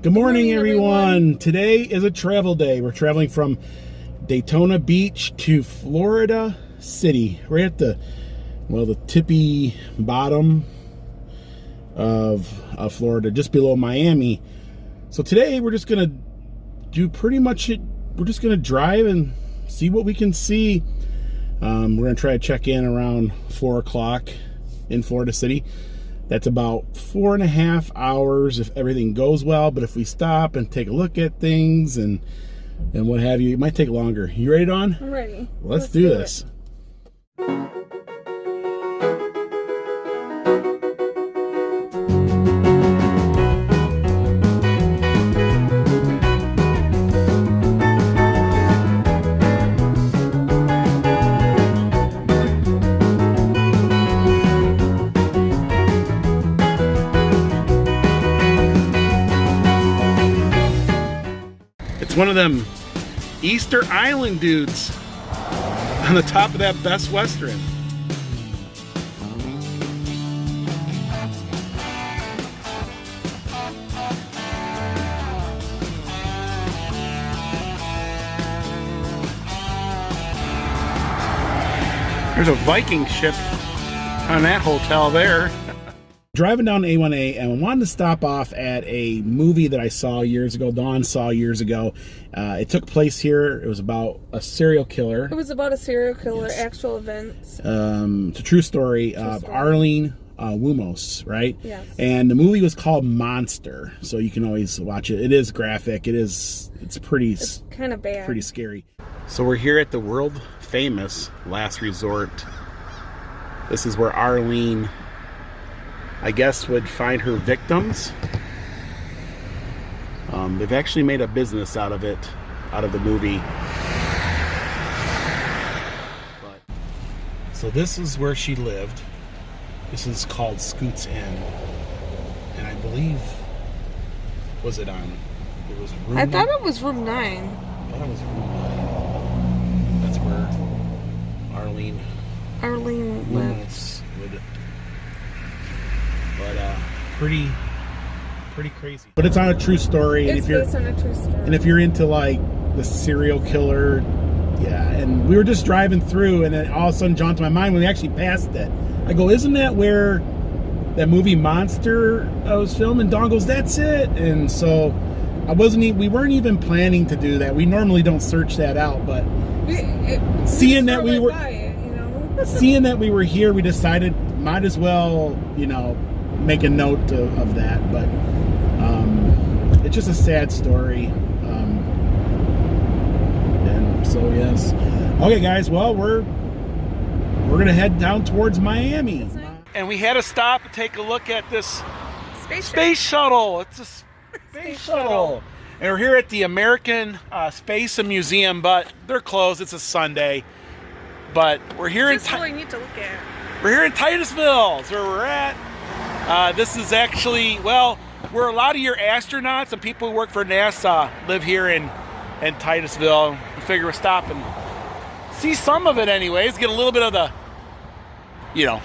Good morning, everyone. Today is a travel day. We're traveling from Daytona Beach to Florida City. We're at the tippy bottom of Florida, just below Miami. So today we're just gonna do pretty much it. We're just gonna drive and see what we can see. We're gonna try to check in around 4 o'clock in Florida City. That's about 4.5 hours if everything goes well. But if we stop and take a look at things and what have you, it might take longer. You ready, Dawn? I'm ready. Let's do this. It's one of them Easter Island dudes on the top of that Best Western. There's a Viking ship on that hotel there. Driving down A1A, and I wanted to stop off at a movie that I saw years ago, Dawn saw years ago. It took place here. It was about a serial killer. It was about a serial killer, yes. Actual events. It's a true story of Arlene Wumos, right? Yes. And the movie was called Monster, so you can always watch it. It is graphic. It's kind of bad. Pretty scary. So we're here at the world famous Last Resort. This is where Arlene, I guess, would find her victims. They've actually made a business out of it, out of the movie. So this is where she lived. This is called Scoots Inn. And I believe, it was room... I thought it was room 9. I thought it was room 9. That's where Arlene lives. would... But pretty crazy. But it's on a true story. It's based on a true story. And if you're into like the serial killer, yeah. And we were just driving through, and then all of a sudden jumped to my mind when we actually passed it. I go, isn't that where that movie Monster was filmed? And Dawn goes, that's it. And so we weren't even planning to do that. We normally don't search that out, but seeing that we were here, we decided might as well, make a note of that. But it's just a sad story, and so yes. Okay, guys, well, we're gonna head down towards Miami, and we had to stop and take a look at this space shuttle. It's a space shuttle, and we're here at the American Space and Museum, but they're closed. It's a Sunday, but we're here really neat to look at. We're here in Titusville. That's where we're at. This is actually, well, where a lot of your astronauts and people who work for NASA live here in Titusville. We figure we'll stop and see some of it anyways. Get a little bit of the,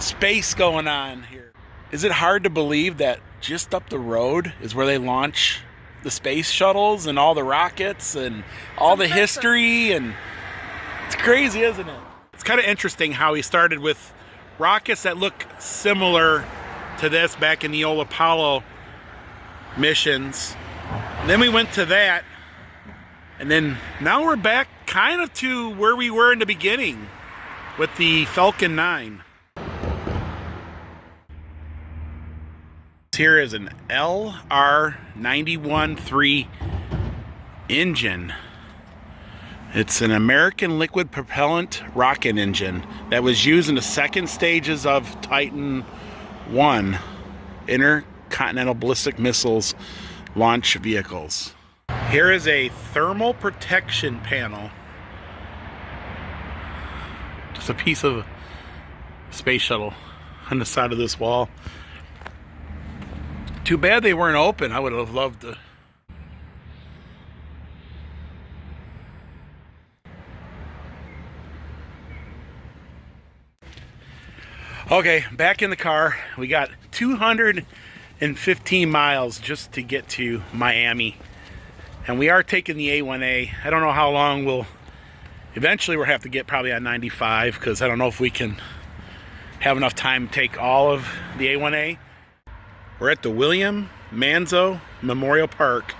space going on here. Is it hard to believe that just up the road is where they launch the space shuttles and all the rockets and all the history? And it's crazy, isn't it? It's kind of interesting how he started with rockets that look similar to this back in the old Apollo missions. And then we went to that, and then now we're back kind of to where we were in the beginning with the Falcon 9. Here is an LR91-3 engine. It's an American liquid propellant rocket engine that was used in the second stages of Titan 1 intercontinental ballistic missiles launch vehicles. Here is a thermal protection panel. Just a piece of space shuttle on the side of this wall. Too bad they weren't open. I would have loved to. Okay, back in the car. We got 200 115 miles just to get to Miami. And we are taking the A1A. I don't know how long eventually we'll have to get probably on 95, because I don't know if we can have enough time to take all of the A1A. We're at the William Manzo Memorial Park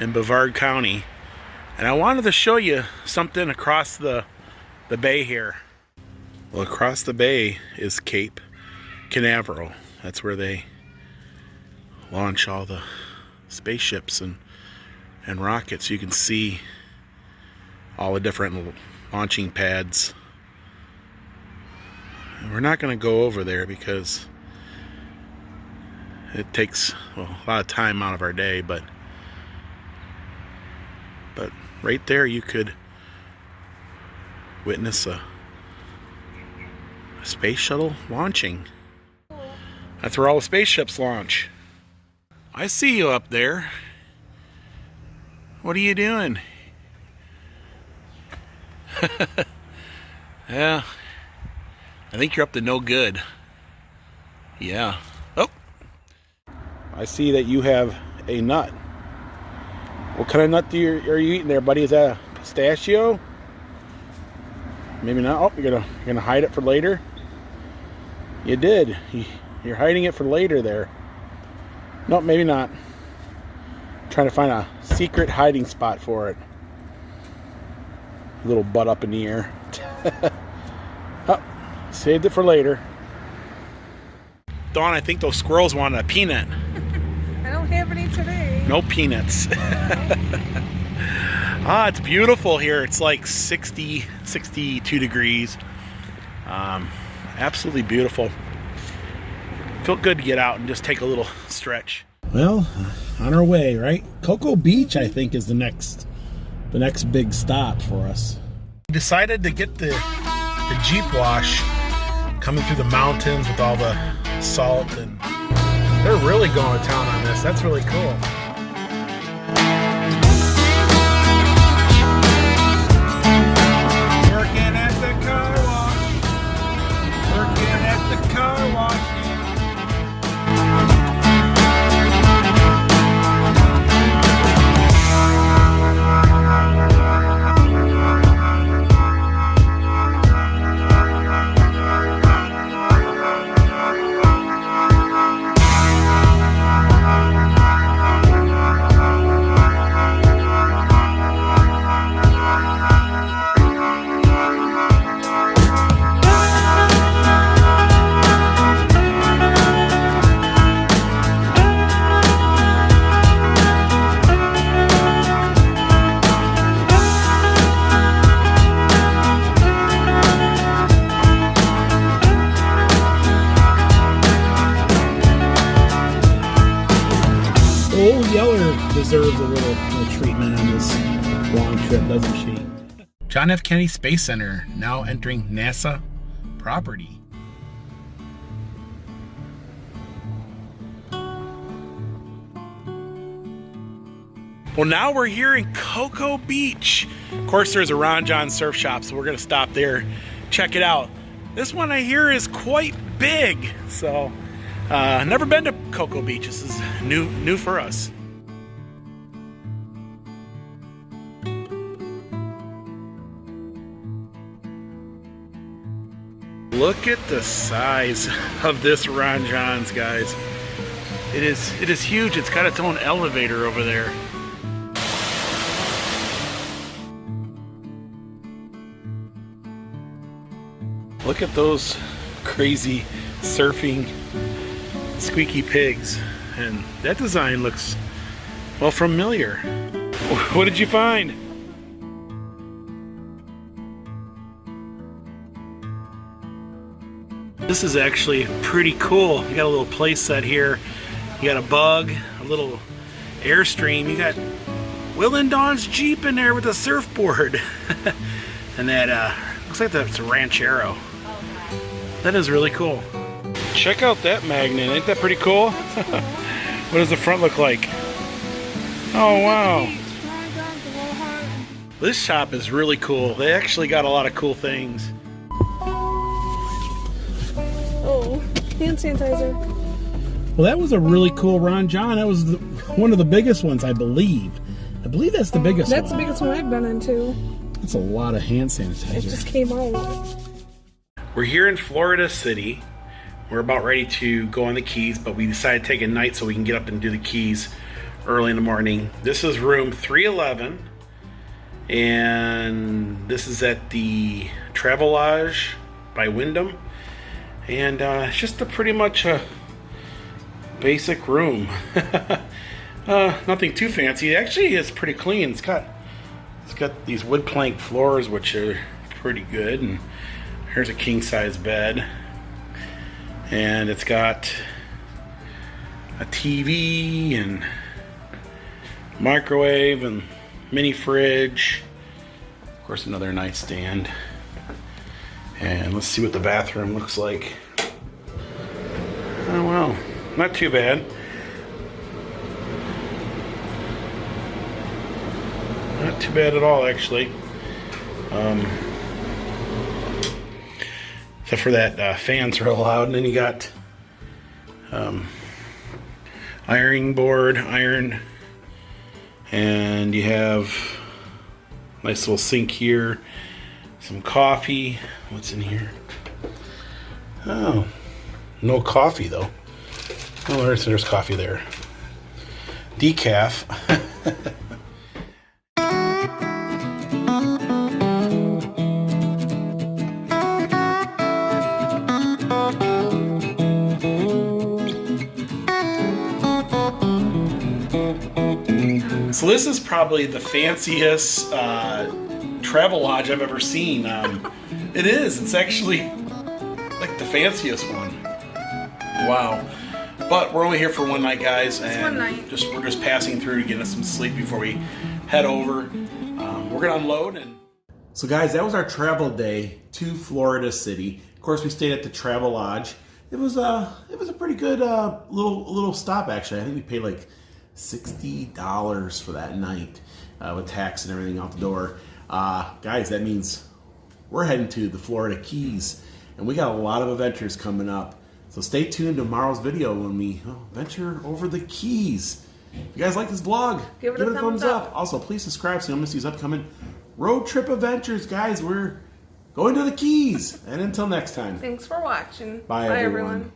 in Brevard County. And I wanted to show you something across the bay here. Well, across the bay is Cape Canaveral. That's where they launch all the spaceships and rockets. You can see all the different launching pads. And we're not going to go over there because it takes a lot of time out of our day, but right there you could witness a space shuttle launching. That's where all the spaceships launch. I see you up there. What are you doing? Yeah, I think you're up to no good. Yeah. Oh, I see that you have a nut. What kind of nut are you eating there, buddy? Is that a pistachio? Maybe not. Oh, you're gonna hide it for later. You did. You're hiding it for later there. Nope, maybe not. Trying to find a secret hiding spot for it. Little butt up in the air. Oh, saved it for later. Dawn, I think those squirrels wanted a peanut. I don't have any today. No peanuts. Ah, it's beautiful here. It's like 60, 62 degrees. Absolutely beautiful. Felt good to get out and just take a little stretch. Well, on our way, right? Cocoa Beach, I think, is the next big stop for us. We decided to get the Jeep wash coming through the mountains with all the salt, and they're really going to town on this. That's really cool. Working at the car wash. Working at the car wash. Old Yeller deserves a little treatment on this long trip, doesn't she? John F. Kennedy Space Center now entering NASA property. Well, now we're here in Cocoa Beach. Of course, there's a Jon Surf Shop, so we're gonna stop there, check it out. This one I hear is quite big, so never been to Cocoa Beach. This is new for us. Look at the size of this Ron Jon's, guys. It is huge. It's got its own elevator over there. Look at those crazy surfing squeaky pigs, and that design looks, well, familiar. What did you find? This is actually pretty cool. You got a little play set here. You got a bug, a little Airstream. You got Will and Dawn's Jeep in there with a surfboard. And that looks like that's a Ranchero. That is really cool. Check out that magnet. Ain't that pretty cool? What does the front look like? Oh, wow. This shop is really cool. They actually got a lot of cool things. Oh, hand sanitizer. Well, that was a really cool run, John. That was one of the biggest ones, I believe. I believe that's the biggest one. That's the biggest one I've been into. That's a lot of hand sanitizer. It just came out. We're here in Florida City. We're about ready to go on the Keys, but we decided to take a night so we can get up and do the Keys early in the morning. This is room 311, and this is at the Travelodge by Wyndham, and it's just pretty much a basic room. Nothing too fancy. Actually, it's pretty clean. It's got these wood plank floors, which are pretty good, and here's a king size bed, and it's got a TV and microwave and mini fridge, of course another nightstand, and let's see what the bathroom looks like. Oh well, not too bad. Not too bad at all, actually. Except for that fans are allowed, and then you got ironing board, iron, and you have a nice little sink here, some coffee. What's in here? Oh, no coffee though. Oh, there's coffee there. Decaf. So this is probably the fanciest Travelodge I've ever seen. It is. It's actually like the fanciest one. Wow. But we're only here for one night, guys, and one night. we're just passing through to get us some sleep before we head over. We're gonna unload and. So, guys, that was our travel day to Florida City. Of course, we stayed at the Travelodge. It was a pretty good little stop, actually. I think we paid like $60 for that night with tax and everything out the door. Guys, that means we're heading to the Florida Keys, and we got a lot of adventures coming up. So stay tuned to tomorrow's video when we venture over the Keys. If you guys like this vlog, give it a thumbs up. Also, please subscribe so you don't miss these upcoming road trip adventures. Guys, we're going to the Keys. And until next time. Thanks for watching. Bye everyone.